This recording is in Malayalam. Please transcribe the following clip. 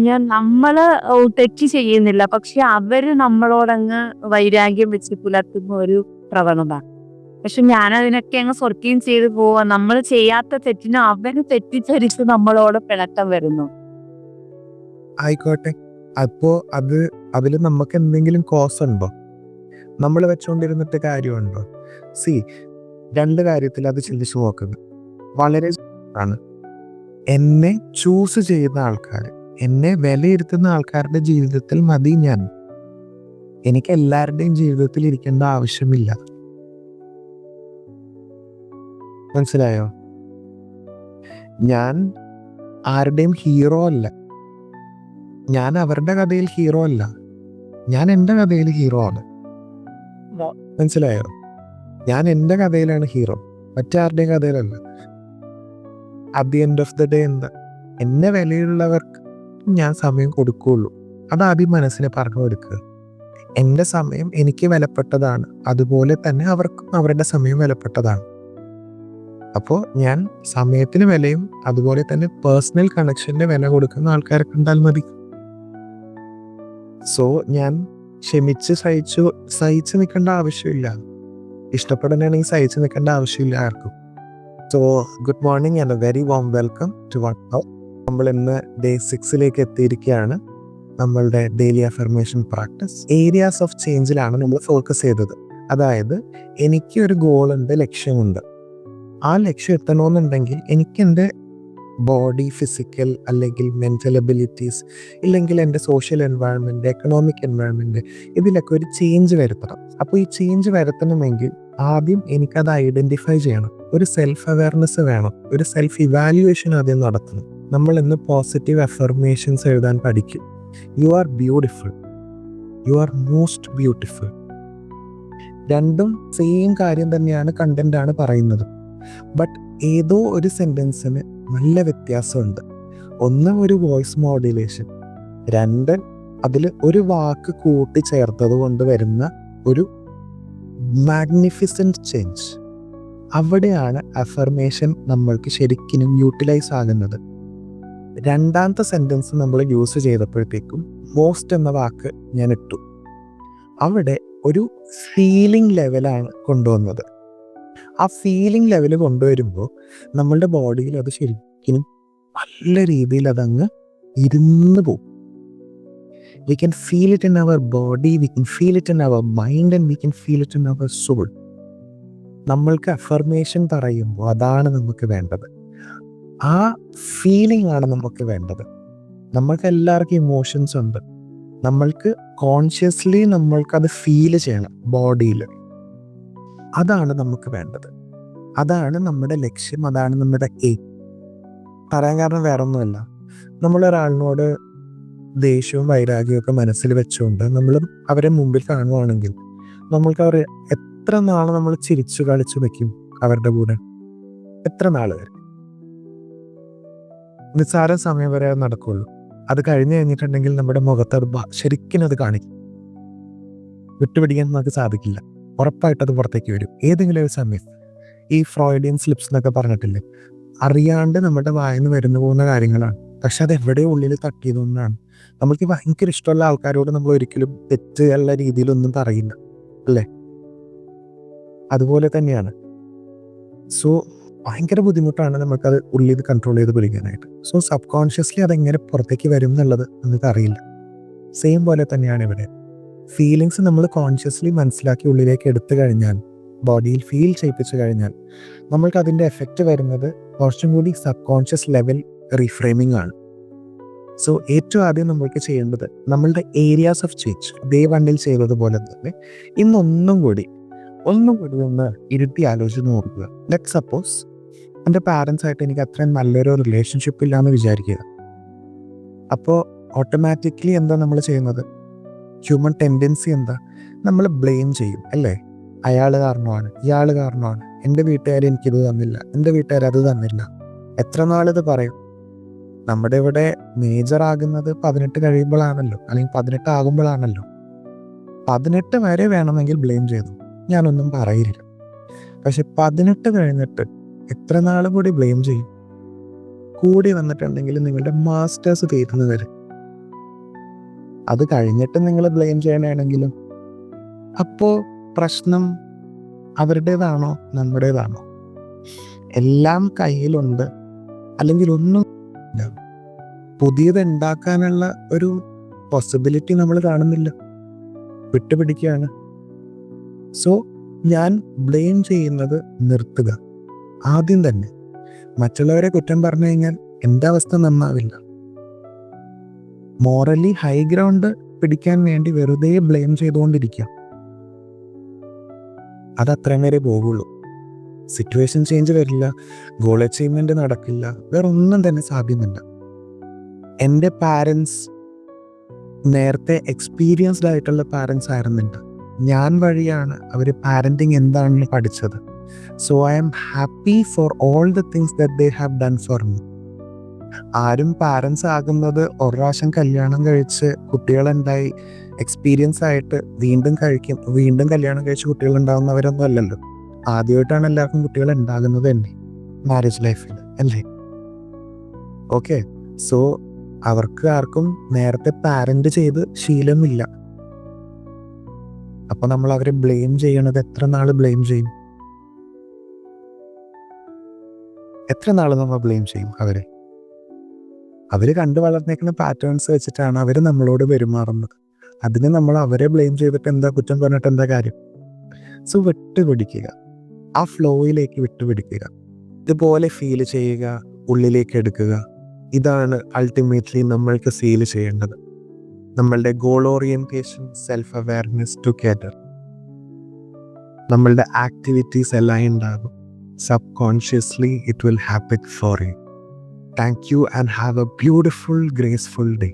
ഞാൻ നമ്മള് തെറ്റ് ചെയ്യുന്നില്ല. പക്ഷെ അവര് നമ്മളോടങ്ങ് വൈരാഗ്യം വെച്ച് പുലർത്തുന്ന ഒരു പ്രവണത. പക്ഷെ ഞാനതിനൊക്കെ അങ്ങ് സ്വർഗീയം ചെയ്ത് പോവാ. നമ്മള് ചെയ്യാത്ത തെറ്റിന് അവര് തെറ്റിദ്ധരിച്ച് നമ്മളോട് പിണക്കം വരുന്നു. ആയിക്കോട്ടെ. അപ്പോ അതില് നമുക്ക് എന്തെങ്കിലും കോസ് ഉണ്ടോ? നമ്മൾ വെച്ചോണ്ടിരുന്നിട്ട് കാര്യമുണ്ടോ? സി, 2 കാര്യത്തിൽ അത് ചിന്തിച്ചു നോക്കുക. വളരെ ആണ്. എന്നെ ചൂസ് ചെയ്യുന്ന ആൾക്കാര്, എന്നെ വിലയിരുത്തുന്ന ആൾക്കാരുടെ ജീവിതത്തിൽ മതി ഞാൻ. എനിക്ക് എല്ലാവരുടെയും ജീവിതത്തിൽ ഇരിക്കേണ്ട ആവശ്യമില്ല. മനസ്സിലായോ? ഞാൻ ആരുടെയും ഹീറോ അല്ല. ഞാൻ അവരുടെ കഥയിൽ ഹീറോ അല്ല. ഞാൻ എൻ്റെ കഥയിൽ ഹീറോ ആണ്. മനസ്സിലായോ? ഞാൻ എൻ്റെ കഥയിലാണ് ഹീറോ, മറ്റാരുടെയും കഥയിലല്ല. At the end of the day എന്താ, എന്നെ വിലയുള്ളവർക്ക് ഞാൻ സമയം കൊടുക്കുകയുള്ളൂ. അതാദ്യം മനസ്സിനെ പറഞ്ഞു കൊടുക്കുക. എൻ്റെ സമയം എനിക്ക് വിലപ്പെട്ടതാണ്, അതുപോലെ തന്നെ അവർക്കും അവരുടെ സമയം വിലപ്പെട്ടതാണ്. അപ്പോൾ ഞാൻ സമയത്തിന് വിലയും അതുപോലെ തന്നെ പേഴ്സണൽ കണക്ഷന് വില കൊടുക്കുന്ന ആൾക്കാരെ കണ്ടാൽ മതി. സോ ഞാൻ ക്ഷമിച്ച് സഹിച്ച് നിൽക്കേണ്ട ആവശ്യമില്ല. ഇഷ്ടപ്പെടാനാണെങ്കിൽ സഹിച്ച് നിൽക്കേണ്ട ആവശ്യമില്ല ആർക്കും. So good morning and a very warm welcome to one how. നമ്മൾ ഇന്ന് ഡേ 6 എത്തിയിരിക്കുകയാണ്. നമ്മളുടെ daily affirmation practice areas of ചേഞ്ചിലാണ് നമ്മൾ ഫോക്കസ് ചെയ്തത്. അതായത് എനിക്ക് ഒരു ഗോളുണ്ട്, ലക്ഷ്യമുണ്ട്. ആ ലക്ഷ്യം എത്തണമെന്നുണ്ടെങ്കിൽ എനിക്ക് എൻ്റെ ബോഡി, ഫിസിക്കൽ അല്ലെങ്കിൽ മെൻ്റൽ എബിലിറ്റീസ്, ഇല്ലെങ്കിൽ എൻ്റെ സോഷ്യൽ എൻവയൺമെൻറ്റ്, എക്കണോമിക് എൻവയൺമെൻറ്റ്, ഇതിലൊക്കെ ഒരു ചേഞ്ച് വരുത്തണം. അപ്പോൾ ഈ ചേഞ്ച് വരുത്തണമെങ്കിൽ ആദ്യം എനിക്കത് ഐഡൻറ്റിഫൈ ചെയ്യണം. ഒരു സെൽഫ് അവെയർനെസ് വേണം, ഒരു സെൽഫ് ഇവാലുവേഷൻ ആദ്യം നടത്തണം. നമ്മൾ ഇന്ന് പോസിറ്റീവ് അഫർമേഷൻസ് എഴുതാൻ പഠിക്കും. You are beautiful, you are most beautiful. രണ്ടും സെയിം കാര്യം തന്നെയാണ്, കണ്ടൻ്റാണ് പറയുന്നത്. ബട്ട് ഏതോ ഒരു സെൻറ്റൻസിന് നല്ല വ്യത്യാസമുണ്ട്. ഒന്ന് ഒരു വോയിസ് മോഡുലേഷൻ, 2 അതിൽ ഒരു വാക്ക് കൂട്ടിച്ചേർത്തത് കൊണ്ട് വരുന്ന ഒരു മാഗ്നിഫിസൻറ്റ് ചേഞ്ച്. അവിടെയാണ് അഫർമേഷൻ നമ്മൾക്ക് ശരിക്കും യൂട്ടിലൈസ് ആകുന്നത്. രണ്ടാമത്തെ സെൻറ്റൻസ് നമ്മൾ യൂസ് ചെയ്തപ്പോഴത്തേക്കും മോസ്റ്റ് എന്ന വാക്ക് ഞാൻ ഇട്ടു. അവിടെ ഒരു ഫീലിംഗ് ലെവലാണ് കൊണ്ടുവന്നത്. ആ ഫീലിംഗ് ലെവൽ കൊണ്ടുവരുമ്പോൾ നമ്മളുടെ ബോഡിയിൽ അത് ശരിക്കും നല്ല രീതിയിൽ അതങ്ങ് ഇരുന്ന് പോകും. We can feel it in our body, we can feel it in our mind and we can feel it in our soul. നമ്മൾക്ക് അഫർമേഷൻ പറയുമ്പോൾ അതാണ് നമുക്ക് വേണ്ടത്. ആ ഫീലിംഗ് ആണ് നമുക്ക് വേണ്ടത്. നമ്മൾക്ക് എല്ലാവർക്കും ഇമോഷൻസ് ഉണ്ട്. നമ്മൾക്ക് കോൺഷ്യസ്ലി നമ്മൾക്കത് ഫീൽ ചെയ്യണം ബോഡിയിൽ. അതാണ് നമുക്ക് വേണ്ടത്. അതാണ് നമ്മുടെ ലക്ഷ്യം, അതാണ് നമ്മുടെ എയിം. പറയാൻ കാരണം വേറെ ഒന്നുമല്ല. നമ്മളൊരാളിനോട് ദേഷ്യവും വൈരാഗ്യവും ഒക്കെ മനസ്സിൽ വെച്ചുകൊണ്ട് നമ്മൾ അവരെ മുമ്പിൽ കാണുകയാണെങ്കിൽ നമ്മൾക്ക് അവർ എത്ര നാൾ നമ്മൾ ചിരിച്ചു കളിച്ചു വെക്കും അവരുടെ കൂടെ? എത്ര നാൾ വരെ? നിസ്സാര സമയം വരെ അത് നടക്കുള്ളൂ. അത് കഴിഞ്ഞ് കഴിഞ്ഞിട്ടുണ്ടെങ്കിൽ നമ്മുടെ മുഖത്ത് അത് ശരിക്കും അത് കാണിക്കും. വിട്ടുപിടിക്കാൻ നമുക്ക് സാധിക്കില്ല. ഉറപ്പായിട്ടത് പുറത്തേക്ക് വരും ഏതെങ്കിലും ഒരു സമയം. ഈ ഫ്രോയിഡിയൻ സ്ലിപ്സ് എന്നൊക്കെ പറഞ്ഞിട്ടില്ലേ, അറിയാണ്ട് നമ്മുടെ വായിന്ന് വരുന്നു പോകുന്ന കാര്യങ്ങളാണ്. പക്ഷെ അത് എവിടെയോ ഉള്ളിൽ തട്ടിയതൊന്നാണ്. നമ്മൾക്ക് ഭയങ്കര ഇഷ്ടമുള്ള ആൾക്കാരോട് നമ്മൾ ഒരിക്കലും തെറ്റുള്ള രീതിയിലൊന്നും പറയില്ല, അല്ലേ? അതുപോലെ തന്നെയാണ്. സോ ഭയങ്കര ബുദ്ധിമുട്ടാണ് നമുക്കത് ഉള്ളിൽ കൺട്രോൾ ചെയ്ത് പിടിക്കാനായിട്ട്. സോ സബ് കോൺഷ്യസ്ലി അതെങ്ങനെ പുറത്തേക്ക് വരും എന്നുള്ളത് നമുക്ക് അറിയില്ല. സെയിം പോലെ തന്നെയാണ് ഇവിടെ. ഫീലിങ്സ് നമ്മൾ കോൺഷ്യസ്ലി മനസ്സിലാക്കി ഉള്ളിലേക്ക് എടുത്തു കഴിഞ്ഞാൽ, ബോഡിയിൽ ഫീൽ ചെയ്യിപ്പിച്ചു കഴിഞ്ഞാൽ, നമ്മൾക്ക് അതിൻ്റെ എഫക്റ്റ് വരുന്നത് കുറച്ചും കൂടി സബ് കോൺഷ്യസ് ലെവൽ റീഫ്രെയിമിംഗ് ആണ്. സോ ഏറ്റവും ആദ്യം നമ്മൾക്ക് ചെയ്യേണ്ടത് നമ്മളുടെ ഏരിയാസ് ഓഫ് ചേഞ്ച് ഡേ 1 ചെയ്തതുപോലെ തന്നെ ഇന്നൊന്നും കൂടി ഒന്ന് ഇരുത്തി ആലോചിച്ച് നോക്കുക. ലെറ്റ് സപ്പോസ് എൻ്റെ പാരൻസായിട്ട് എനിക്ക് അത്രയും നല്ലൊരു റിലേഷൻഷിപ്പ് ഇല്ലാന്ന് വിചാരിക്കുക. അപ്പോൾ ഓട്ടോമാറ്റിക്കലി എന്താ നമ്മൾ ചെയ്യുന്നത്? ഹ്യൂമൻ ടെൻഡൻസി എന്താ? നമ്മൾ ബ്ലെയിം ചെയ്യും, അല്ലേ? അയാൾ കാരണമാണ്, ഇയാൾ കാരണമാണ്, എൻ്റെ വീട്ടുകാർ എനിക്കിത് തന്നില്ല, എൻ്റെ വീട്ടുകാർ അത് തന്നില്ല. എത്ര നാളിത് പറയും? നമ്മുടെ ഇവിടെ മേജർ ആകുന്നത് 18 കഴിയുമ്പോഴാണല്ലോ, അല്ലെങ്കിൽ 18 ആകുമ്പോഴാണല്ലോ. 18 വരെ വേണമെങ്കിൽ ബ്ലെയിം ചെയ്തു, ഞാനൊന്നും പറയില്ല. പക്ഷെ 18 കഴിഞ്ഞിട്ട് എത്ര നാൾ കൂടി ബ്ലെയിം ചെയ്യും? കൂടി വന്നിട്ടുണ്ടെങ്കിൽ നിങ്ങളുടെ മാസ്റ്റേഴ്സ് തീരുന്നത് വരെ. അത് കഴിഞ്ഞിട്ട് നിങ്ങൾ ബ്ലെയിം ചെയ്യാനാണെങ്കിലും അപ്പോൾ പ്രശ്നം അവരുടേതാണോ നമ്മുടേതാണോ? എല്ലാം കയ്യിലുണ്ട്, അല്ലെങ്കിൽ ഒന്നും ഇല്ല. പുതിയത് ഉണ്ടാക്കാനുള്ള ഒരു പോസിബിലിറ്റി നമ്മൾ കാണുന്നില്ല, വിട്ടുപിടിക്കുകയാണ്. സോ ഞാൻ ബ്ലെയിം ചെയ്യുന്നത് നിർത്തുക. ആദ്യം തന്നെ മറ്റുള്ളവരെ കുറ്റം പറഞ്ഞു കഴിഞ്ഞാൽ എൻ്റെ അവസ്ഥ നന്നാവില്ല. മോറലി ഹൈ ഗ്രൗണ്ട് പിടിക്കാൻ വേണ്ടി വെറുതെ ബ്ലെയിം ചെയ്തുകൊണ്ടിരിക്കുക, അത് അത്രയും വരെ പോകുള്ളൂ. സിറ്റുവേഷൻ ചേഞ്ച് വരില്ല, ഗോൾ അച്ചീവ്മെന്റ് നടക്കില്ല, വേറെ ഒന്നും തന്നെ സാധ്യമല്ല. എൻ്റെ പാരൻസ് നേരത്തെ എക്സ്പീരിയൻസ്ഡ് ആയിട്ടുള്ള പാരൻസ് ആയിരുന്നില്ല. ഞാൻ വഴിയാണ് അവർ പാരൻറ്റിങ് എന്താണെന്ന് പഠിച്ചത്. So I am happy for all the things that they have done for me. ആരും പാരൻസ് ആകുന്നത് ഒരു പ്രാവശ്യം കല്യാണം കഴിച്ച് കുട്ടികളുണ്ടായി എക്സ്പീരിയൻസ് ആയിട്ട് വീണ്ടും കഴിക്കും, വീണ്ടും കല്യാണം കഴിച്ച് കുട്ടികളുണ്ടാകുന്നവരൊന്നും അല്ലല്ലോ. ആദ്യമായിട്ടാണ് എല്ലാവർക്കും കുട്ടികൾ ഉണ്ടാകുന്നത് തന്നെ മാരേജ് ലൈഫിൽ, അല്ലേ? ഓക്കെ, സോ അവർക്ക് ആർക്കും നേരത്തെ പാരന്റ് ചെയ്ത് ശീലമില്ല. അപ്പൊ നമ്മൾ അവരെ ബ്ലെയിം ചെയ്യണത് എത്ര നാള് ബ്ലെയിം ചെയ്യും? എത്ര നാള് നമ്മൾ ബ്ലെയിം ചെയ്യും അവരെ? അവര് കണ്ടു വളർന്നേക്കുന്ന പാറ്റേൺസ് വെച്ചിട്ടാണ് അവര് നമ്മളോട് പെരുമാറുന്നത്. അതിന് നമ്മൾ അവരെ ബ്ലെയിം ചെയ്തിട്ട് എന്താ, കുറ്റം പറഞ്ഞിട്ട് എന്താ കാര്യം? സോ വിട്ടുപിടിക്കുക, ആ ഫ്ലോയിലേക്ക് വിട്ടുപിടിക്കുക, ഇതുപോലെ ഫീൽ ചെയ്യുക, ഉള്ളിലേക്ക് എടുക്കുക. ഇതാണ് അൾട്ടിമേറ്റ്ലി നമ്മൾക്ക് ഫീൽ ചെയ്യേണ്ടത്. നമ്മളുടെ goal orientation, self awareness together, നമ്മളുടെ ആക്ടിവിറ്റീസ് എല്ലാം ഉണ്ടാകും. Subconsciously it will happen for you. Thank you and have a beautiful, graceful day.